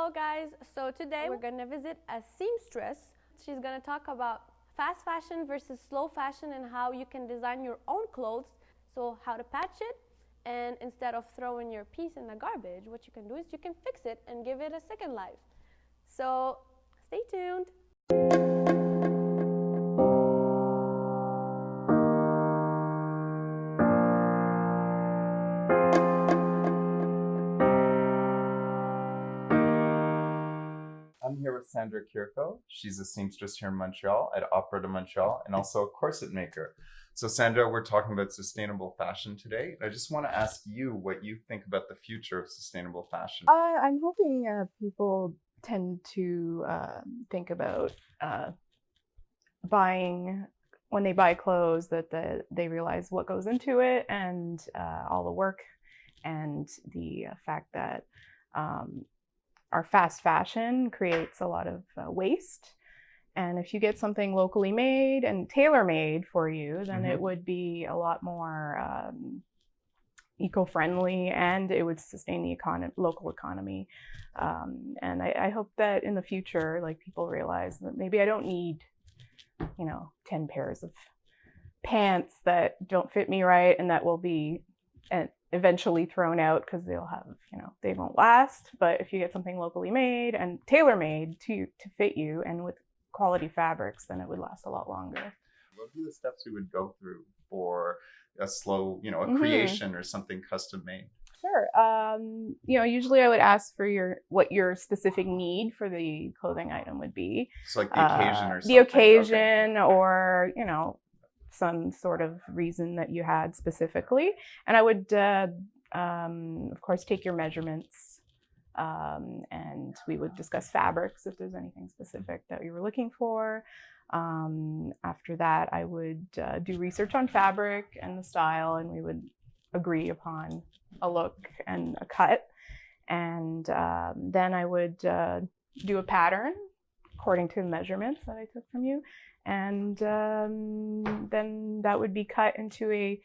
Hello guys, so today we're going to visit a seamstress. She's going to talk about fast fashion versus slow fashion and how you can design your own clothes. So how to patch it, and instead of throwing your piece in the garbage, what you can do is you can fix it and give it a second life. So stay tuned. I'm here with Sandra Kirko. She's a seamstress here in Montreal at Opera de Montreal and also a corset maker. So Sandra, we're talking about sustainable fashion today. I just want to ask you what you think about the future of sustainable fashion. I'm hoping people tend to think about buying, when they buy clothes, that they realize what goes into it and all the work and the fact that our fast fashion creates a lot of waste. And if you get something locally made and tailor-made for you, then it would be a lot more eco-friendly, and it would sustain the local economy. And I hope that in the future, like, people realize that maybe I don't need, 10 pairs of pants that don't fit me right and that will be eventually thrown out because they'll have, they won't last. But if you get something locally made and tailor-made to fit you and with quality fabrics, then it would last a lot longer. What would be the steps we would go through for a slow, a creation or something custom made? Sure. Usually I would ask for what your specific need for the clothing item would be. So like the occasion or something. The occasion, or, some sort of reason that you had specifically. And I would, of course, take your measurements, and we would discuss fabrics if there's anything specific that you were looking for. After that, I would do research on fabric and the style, and we would agree upon a look and a cut. And then I would do a pattern according to the measurements that I took from you. And then that would be cut into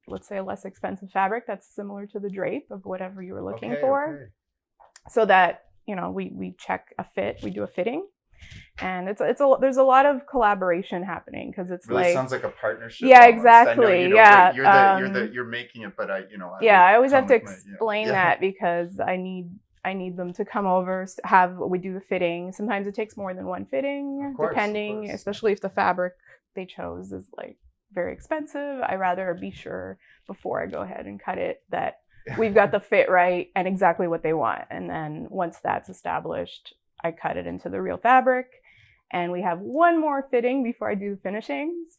let's say a less expensive fabric that's similar to the drape of whatever you were looking for. Okay. So that, we check a fit, we do a fitting. And there's a lot of collaboration happening, because it's really like, sounds like a partnership. Yeah, almost. exactly. I know, Yeah. you're making it, but I always have to explain that, because I need them to come over, we do the fitting. Sometimes it takes more than one fitting, depending, especially if the fabric they chose is like very expensive. I rather be sure before I go ahead and cut it that we've got the fit right and exactly what they want. And then once that's established, I cut it into the real fabric, and we have one more fitting before I do the finishings,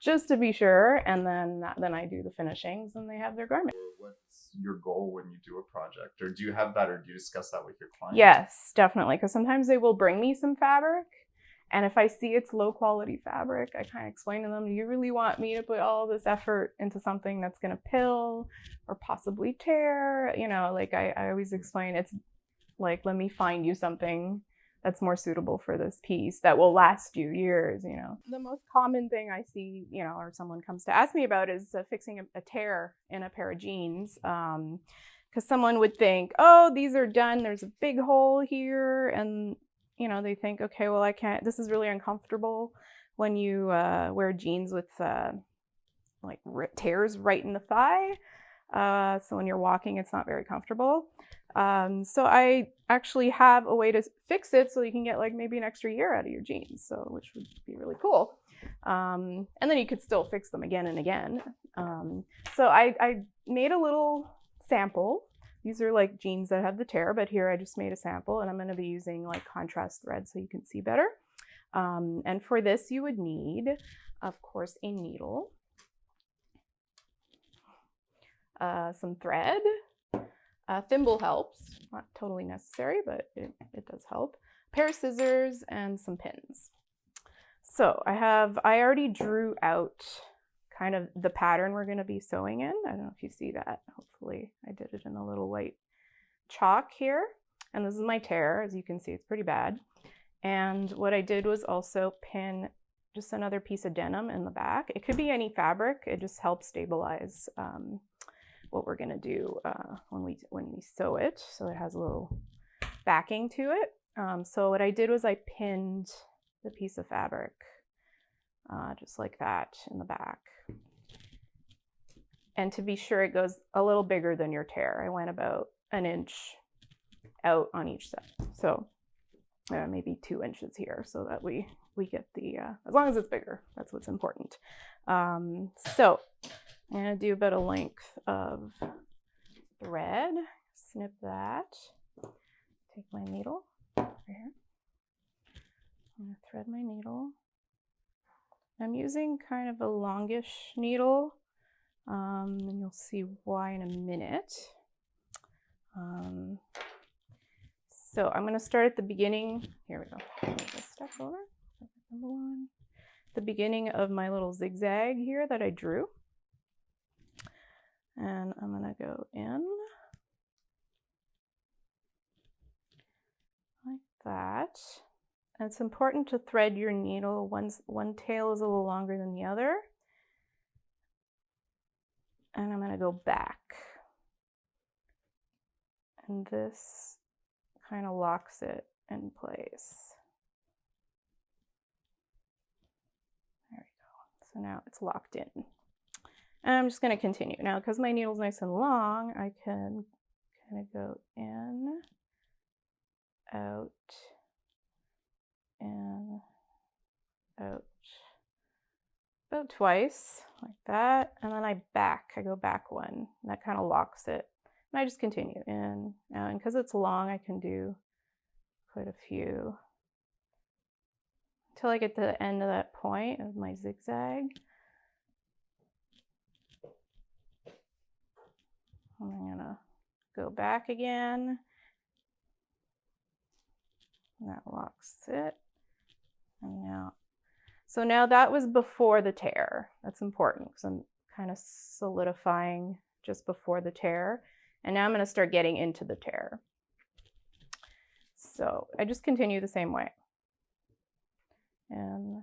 just to be sure. And then I do the finishings, and they have their garment. What's your goal when you do a project, or do you have that, or do you discuss that with your clients? Yes, definitely, because sometimes they will bring me some fabric, and if I see it's low quality fabric, I kind of explain to them, do you really want me to put all this effort into something that's going to pill or possibly tear? I always explain, it's like, let me find you something that's more suitable for this piece that will last you years. The most common thing I see, or someone comes to ask me about, is fixing a tear in a pair of jeans. Because someone would think, oh, these are done, there's a big hole here, and they think, okay, well, I can't, this is really uncomfortable when you wear jeans with tears right in the thigh. So when you're walking, it's not very comfortable. So I actually have a way to fix it so you can get maybe an extra year out of your jeans, which would be really cool. And then you could still fix them again and again. So I made a little sample. These are jeans that have the tear, but here I just made a sample, and I'm going to be using contrast thread so you can see better. And for this, you would need, of course, a needle, some thread. Thimble helps, not totally necessary, but it does help. A pair of scissors and some pins. So I already drew out kind of the pattern we're going to be sewing in. I don't know if you see that. Hopefully I did it in a little white chalk here. And this is my tear. As you can see, it's pretty bad. And what I did was also pin just another piece of denim in the back. It could be any fabric. It just helps stabilize what we're gonna do when we sew it. So it has a little backing to it. So what I did was I pinned the piece of fabric just like that in the back. And to be sure, it goes a little bigger than your tear. I went about an inch out on each side. So maybe 2 inches here so that we get the, as long as it's bigger, that's what's important. So I'm going to do about a length of thread, snip that, take my needle right here. I'm going to thread my needle. I'm using kind of a longish needle, and you'll see why in a minute. So I'm going to start at the beginning. Here we go. Move this step over. Number 1. The beginning of my little zigzag here that I drew. And I'm going to go in like that. And it's important to thread your needle. One tail is a little longer than the other. And I'm going to go back. And this kind of locks it in place. There we go. So now it's locked in. And I'm just going to continue. Now, because my needle's nice and long, I can kind of go in, out, in, out, about twice, like that. And then I go back one, and that kind of locks it. And I just continue in, out, and because it's long, I can do quite a few until I get to the end of that point of my zigzag. And I'm gonna go back again. And that locks it. And now that was before the tear. That's important because I'm kind of solidifying just before the tear. And now I'm gonna start getting into the tear. So I just continue the same way. And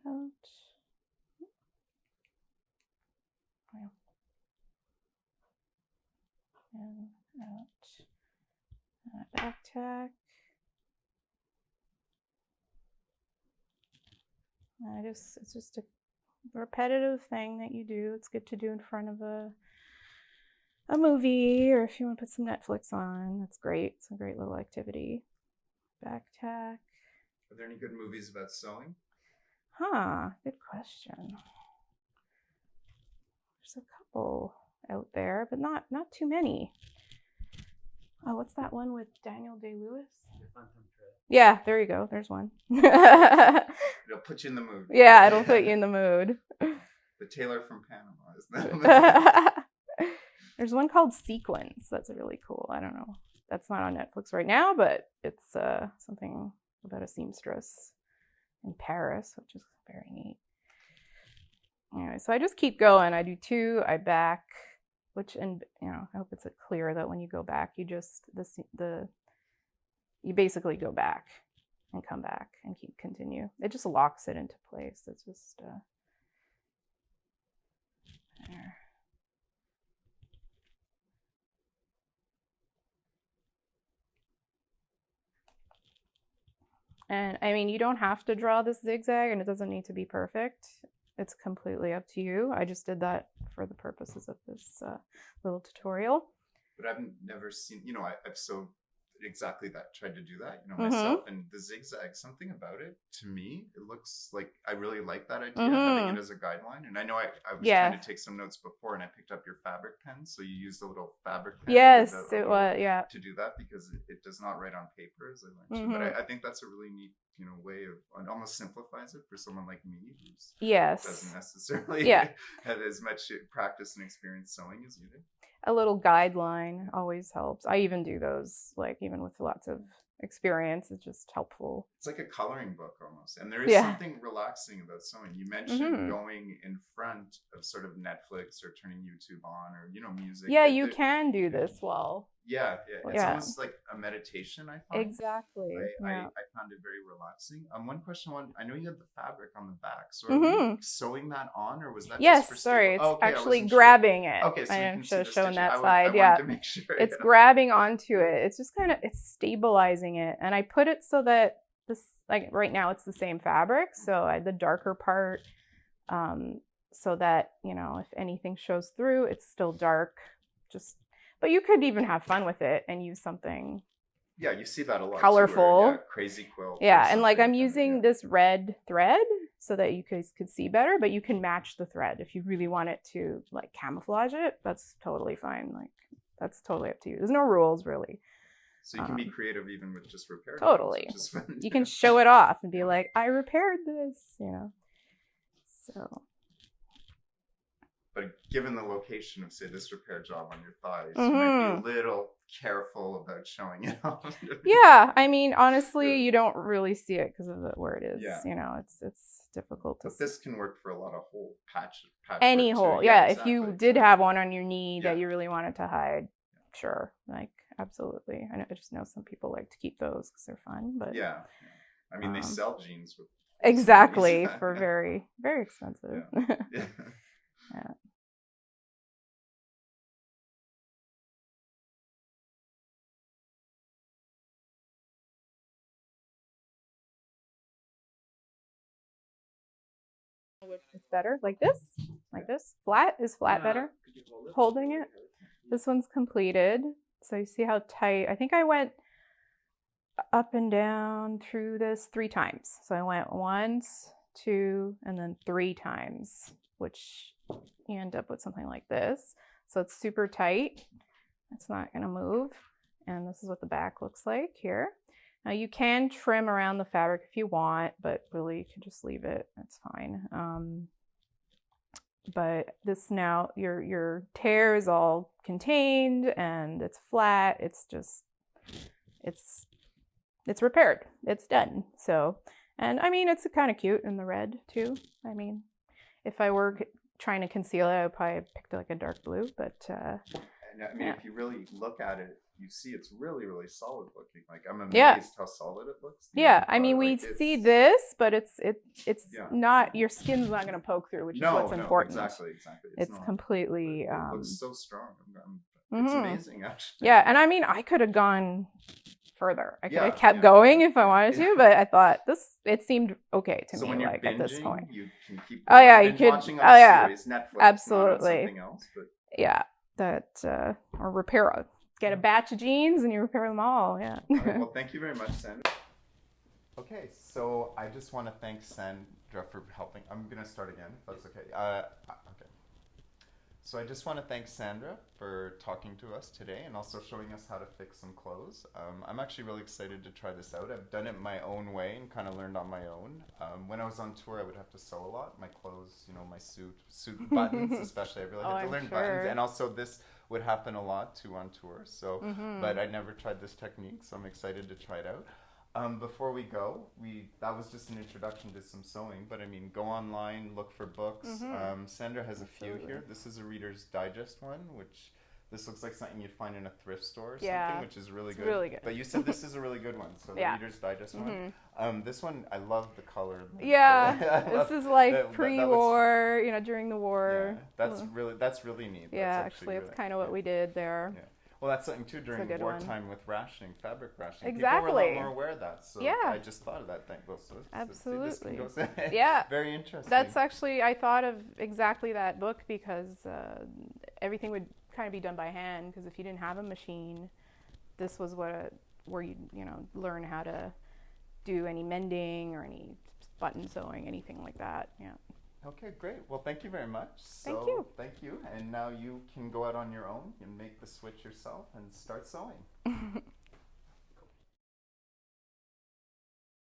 out. And out. Back tack. It's just a repetitive thing that you do. It's good to do in front of a movie, or if you want to put some Netflix on, that's great. It's a great little activity. Back tack. Are there any good movies about sewing? Good question. There's a couple out there, but not too many. Oh, what's that one with Daniel Day-Lewis? Yeah, there you go. There's one. It'll put you in the mood. Yeah, it'll put you in the mood. The Tailor from Panama, isn't that? There's one called Sequence. That's really cool. I don't know. That's not on Netflix right now, but it's something about a seamstress in Paris, which is very neat. Anyway, so I just keep going. I do 2, I back, and I hope it's clear that when you go back, you just you basically go back and come back and continue. It just locks it into place. It's just there. And I mean, you don't have to draw this zigzag, and it doesn't need to be perfect. It's completely up to you. I just did that for the purposes of this little tutorial. But I've never seen, I've sewed exactly that, tried to do that, myself. And the zigzag, something about it, to me, it looks like I really like that idea, having it as a guideline. And I know I was trying to take some notes before, and I picked up your fabric pen. So you used a little fabric pen. Yes, it was, yeah. To do that, because it does not write on paper, as I mentioned. But I think that's a really neat, way of, it almost simplifies it for someone like me who doesn't necessarily have as much practice and experience sewing as you do. A little guideline always helps. I even do those, even with lots of experience. It's just helpful. It's like a coloring book almost. And there is something relaxing about sewing. You mentioned going in front of sort of Netflix or turning YouTube on or, music. Yeah, you can do this well. Yeah. It's almost like a meditation, I find. Exactly. I found it very relaxing. One question, I know you had the fabric on the back, so are we sewing that on, or was that just for sorry, it's okay, actually grabbing it. Okay, so I you should can have see the shown stitching. that I side. wanted to make sure. It's grabbing onto it. It's just it's stabilizing it, and I put it so that this, like right now, it's the same fabric, so I had the darker part, so that if anything shows through, it's still dark. But you could even have fun with it and use something. Yeah, you see that a lot. Colorful. Too, crazy quilt. Yeah, and like I'm using this red thread so that you guys could see better, but you can match the thread if you really want it to like camouflage it. That's totally fine. Like that's totally up to you. There's no rules really. So you can be creative even with just repair. Totally. You can show it off and be like, I repaired this, So. But given the location of, say, this repair job on your thighs, you might be a little careful about showing it off. Yeah, I mean, honestly, you don't really see it because of where it is. Yeah. It's difficult to. But this can work for a lot of hole patch. Any hole, too. yeah. Exactly. If you did have one on your knee that you really wanted to hide, sure, like absolutely. I just know some people like to keep those because they're fun. But yeah. I mean, they sell jeans with. Exactly, for very, very expensive. Yeah. Yeah. It's better like this. Flat is flat better. Holding it. This one's completed. So you see how tight. I think I went up and down through this 3 times. So I went once, 2, and then 3 times, which you end up with something like this. So it's super tight. It's not going to move. And this is what the back looks like here. Now you can trim around the fabric if you want, but really you can just leave it. That's fine. But this now, your tear is all contained and it's flat. It's just, it's repaired. It's done. So, and I mean, it's kind of cute in the red too. I mean, if I were trying to conceal it, I would probably pick like a dark blue, but and I mean, if you really look at it, you see it's really, really solid looking. Like I'm amazed how solid it looks. Yeah, I mean, we see this, but it's not, your skin's not going to poke through, which is what's important. Exactly. It's completely. It looks so strong. It's amazing, actually. Yeah, and I mean, I could have gone further. I could have kept going if I wanted to, but I thought it seemed okay to me. Like at this point, you can keep. You could. Watching series, Netflix, absolutely. Something else, but. Yeah, that or repair. Get a batch of jeans and you repair them all. Yeah. All right, well, thank you very much, Sandra. Okay, so I just want to thank Sandra for helping. I'm going to start again, if that's okay. Okay. So I just want to thank Sandra for talking to us today and also showing us how to fix some clothes. I'm actually really excited to try this out. I've done it my own way and kind of learned on my own. When I was on tour, I would have to sew a lot. My clothes, my suit buttons especially. I really had to learn buttons. And also this would happen a lot too on tour. So, but I never tried this technique, so I'm excited to try it out. Before we go, that was just an introduction to some sewing, but I mean, go online, look for books. Sandra has a few here. This is a Reader's Digest one, which this looks like something you'd find in a thrift store or something, which is really good. Really good. But you said this is a really good one, so the Reader's Digest one. This one, I love the color. Yeah, this is like pre-war, during the war. Yeah, that's really neat. Yeah, actually, it's kind of what we did there. Yeah. Well, that's something too during wartime with rationing, fabric rationing. Exactly. People were a lot more aware of that. So I just thought of that thing. Absolutely. Yeah. Very interesting. That's actually, I thought of exactly that book because everything would kind of be done by hand, because if you didn't have a machine, this was where you learn how to do any mending or any button sewing, anything like that. Yeah. Okay, great. Well, thank you very much. Thank you. Thank you. And now you can go out on your own and make the switch yourself and start sewing.